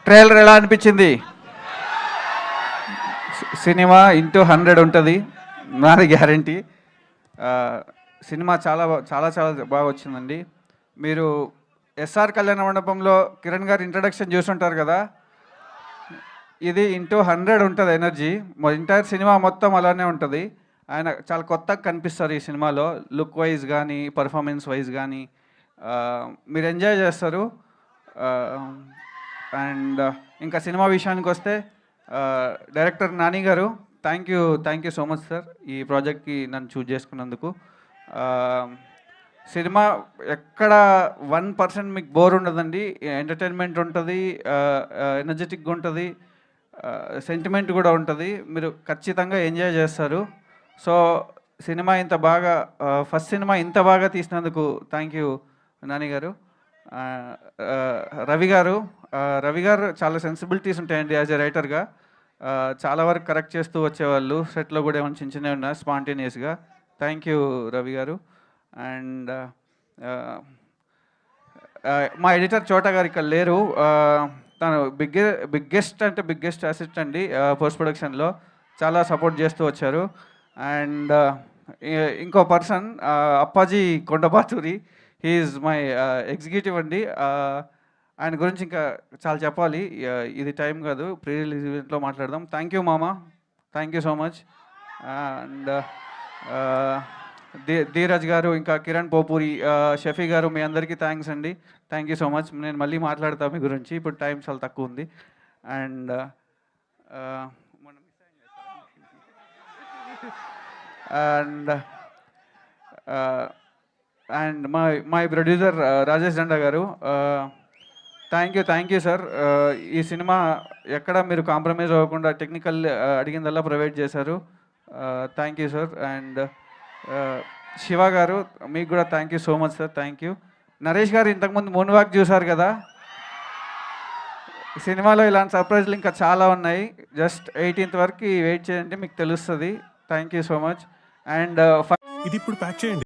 Trailer ఎలా అనిపించింది? Cinema into 100 ఉంటుంది, నాది గ్యారంటీ. సినిమా చాలా చాలా చాలా బాగా వచ్చిందండి. మీరు ఎస్ఆర్ కళ్యాణ మండపంలో కిరణ్ గారు ఇంట్రడక్షన్ చూసుంటారు కదా, ఇది ఇంటూ 100 ఉంటుంది ఎనర్జీ. ఎంటైర్ సినిమా మొత్తం అలానే ఉంటుంది. ఆయన చాలా కొత్తగా కనిపిస్తారు ఈ సినిమాలో, లుక్ వైజ్ కానీ పర్ఫార్మెన్స్ వైజ్ కానీ మీరు ఎంజాయ్ చేస్తారు. అండ్ ఇంకా సినిమా విషయానికి వస్తే డైరెక్టర్ నాని గారు, thank you so much sir ఈ ప్రాజెక్ట్కి నన్ను చూజ్ చేసుకున్నందుకు. సినిమా ఎక్కడ 1% మీకు బోర్ ఉండదండి. ఎంటర్టైన్మెంట్ ఉంటుంది, ఎనర్జెటిక్గా ఉంటుంది, సెంటిమెంట్ కూడా ఉంటుంది. మీరు ఖచ్చితంగా ఎంజాయ్ చేస్తారు. సో సినిమా ఇంత బాగా, ఫస్ట్ సినిమా ఇంత బాగా తీసినందుకు థ్యాంక్ యూ నాని గారు. రవి గారు చాలా సెన్సిబిలిటీస్ ఉంటాయండి యాజ్ ఎ రైటర్గా. చాలా వరకు కరెక్ట్ చేస్తూ వచ్చేవాళ్ళు. సెట్లో కూడా ఏమైనా చిన్న చిన్నవి ఉన్నా స్పాంటేనియస్గా. థ్యాంక్ యూ రవి గారు. అండ్ మా ఎడిటర్ చోటా గారు ఇక్కడ లేరు. తను బిగ్గెస్ట్ అసిస్ట్ అండి పోస్ట్ ప్రొడక్షన్లో. చాలా సపోర్ట్ చేస్తూ వచ్చారు. అండ్ ఇంకో person Appaji Kondabathuri, he is my executive అండి. ఆయన గురించి ఇంకా చాలా చెప్పాలి, ఇది టైం కాదు, ప్రీ రిలీజ్ ఈవెంట్లో మాట్లాడదాం. థ్యాంక్ యూ మామ, thank you so much. And Dheeraj గారు, ఇంకా కిరణ్ పోపూరి, షఫీ గారు, మీ అందరికీ థ్యాంక్స్ అండి. Thank you so much. నేను మళ్ళీ మాట్లాడతా మీ గురించి, ఇప్పుడు టైం చాలా తక్కువ ఉంది. And and and my producer Rajesh Danda garu, thank you sir. ఈ సినిమా ఎక్కడ మీరు కాంప్రమైజ్ అవ్వకుండా టెక్నికల్ అడిగిందల్లా ప్రొవైడ్ చేశారు. Thank you sir. And Shiva garu, మీకు కూడా thank you so much sir. Thank you. Naresh garu ఇంతకుముందు మూన్ వాక్ చూసారు కదా, ఈ సినిమాలో ఇలాంటి సర్ప్రైజ్లు ఇంకా చాలా ఉన్నాయి. జస్ట్ 18th వరకు వెయిట్ చేయండి, మీకు తెలుస్తుంది. Thank you so much. And ఇది ఇప్పుడు ప్యాక్ చేయండి.